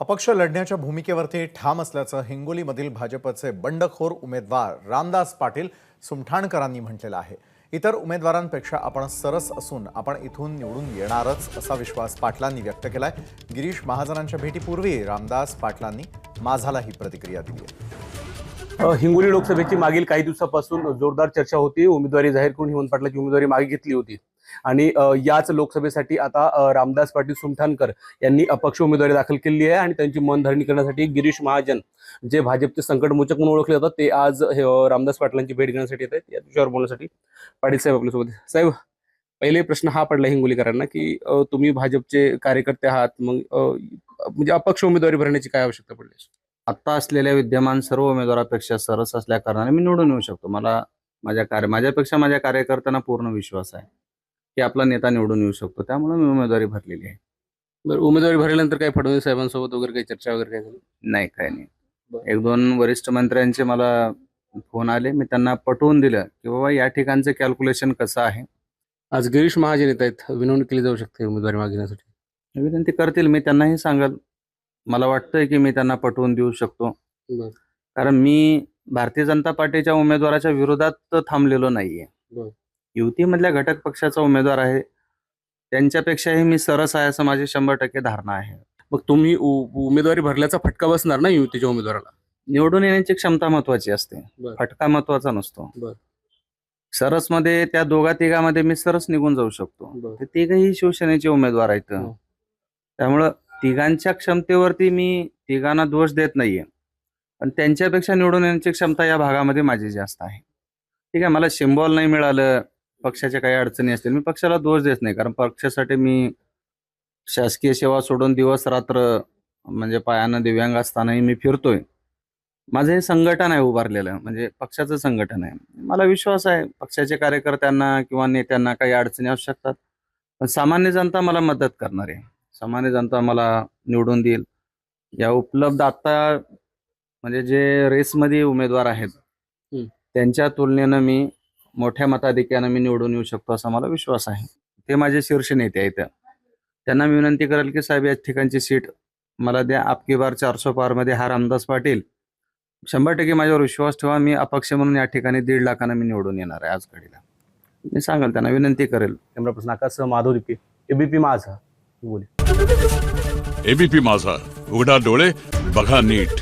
अपक्ष लढण्याच्या भूमिकेवरती ठाम असल्याचं हिंगोलीमधील भाजपचे बंडखोर उमेदवार रामदास पाटील सुमठाणकरांनी म्हटलेलं आहे। इतर उमेदवारांपेक्षा आपण सरस असून आपण इथून निवडून येणारच असा विश्वास पाटलांनी व्यक्त केलाय। गिरीश महाजनांच्या भेटीपूर्वी रामदास पाटलांनी माझाला ही प्रतिक्रिया दिली आहे। हिंगोली लोकसभेची मागील काही दिवसापासून जोरदार चर्चा होती। उमेदवारी जाहीर करून हेमंत पाटलांची उमेदवारी मागे घेतली होती आणि याच लोकसभेसाठी आता रामदास पाटील सुमठाणकर यांनी अपक्ष उमेदवारी दाखल केली आहे आणि त्यांची मनधरणी करण्यासाठी गिरीश महाजन जे भाजपचे संकटमोचक म्हणून ओळखले जातात ते आज रामदास पाटलांची भेट घेण्यासाठी येत आहेत। या विषयावर बोलण्यासाठी पाटील साहेब आपल्यासोबत। साहेब, पहिले प्रश्न हा पडला हिंगोलीकरांना की तुम्ही भाजपचे कार्यकर्ते आहात, मग म्हणजे अपक्ष उमेदवारी भरण्याची काय आवश्यकता पडली? आता असलेल्या विद्यमान सर्व उमेदवारांपेक्षा सरस असल्या कारणाने मी निवडून येऊ शकतो। मला माझ्यापेक्षा माझ्या कार्यकर्त्यांना पूर्ण विश्वास आहे की आपला नेता निवडून येऊ शकतो, त्यामुळे मी उमेदवारी भरलेली आहे। बरं, उमेदवारी भरल्यानंतर काय फडणवीस साहेबांसोबत वगैरे काही चर्चा वगैरे काय झाली? नाही, काय नाही। एक दोन वरिष्ठ मंत्र्यांचे मला फोन आले, मी त्यांना पटवून दिलं की बाबा या ठिकाणचं कॅल्क्युलेशन कसं आहे। आज गिरीश महाजन येत आहेत, विनवणी केली जाऊ शकते उमेदवारी मागण्यासाठी? विनंती करतील, मी त्यांनाही सांगाल। मला वाटतंय की मी त्यांना पटवून देऊ शकतो, कारण मी भारतीय जनता पार्टीच्या उमेदवाराच्या विरोधात थांबलेलो नाहीये। युतीमधल्या घटक पक्षाचा उमेदवार आहे, त्यांच्यापेक्षाही मी सरस आहे असं माझी 100% धारणा आहे। मग तुम्ही उमेदवारी भरल्याचा फटका बसणार ना युतीच्या उमेदवाराला? निवडून येण्याची क्षमता महत्वाची असते, फटका महत्वाचा नसतो। सरस मध्ये त्या दोघा तिघांमध्ये मी सरस निघून जाऊ शकतो। ते तिघही शिवसेनेचे उमेदवार आहेत, त्यामुळं तिघांच्या क्षमतेवरती मी तिघांना दोष देत नाहीये, पण त्यांच्यापेक्षा निवडून येण्याची क्षमता या भागामध्ये माझी जास्त आहे। ठीक आहे, मला सिम्बॉल नाही मिळालं, पक्षाच्या काही अडचणी असतील, मी पक्षाला दोष देत नाही, कारण पक्षासाठी मी शासकीय सेवा सोडून दिवस रात्र म्हणजे पायानं दिव्यांग असतानाही मी फिरतोय। माझं हे संघटन आहे उभारलेलं, म्हणजे पक्षाचं संघटन आहे। मला विश्वास आहे पक्षाच्या कार्यकर्त्यांना किंवा नेत्यांना काही अडचणी असू शकतात, पण सामान्य जनता मला मदत करणार आहे, सामान्य जनता मला निवडून देईल। या उपलब्ध आता म्हणजे जे रेसमध्ये उमेदवार आहेत त्यांच्या तुलनेनं मी मोठ्या मताधिक्यानं मी निवडून येऊ शकतो असा मला विश्वास आहे। ते माझे शीर्ष नेते आहेत, त्यांना मी विनंती करेल की साहेब या ठिकाणची सीट मला द्या। आपकी बार 400 पार मध्ये हा रामदास पाटील, 100% माझ्यावर विश्वास ठेवा। मी अपक्ष म्हणून या ठिकाणी 1.5 लाखानं मी निवडून येणार आहे आज घडीला, मी सांगाल त्यांना, विनंती करेल। कॅमेरापर्सन आकाश माधव दिपे, एबीपी माझा। एबीपी माझा, उघडा डोळे बघा नीट।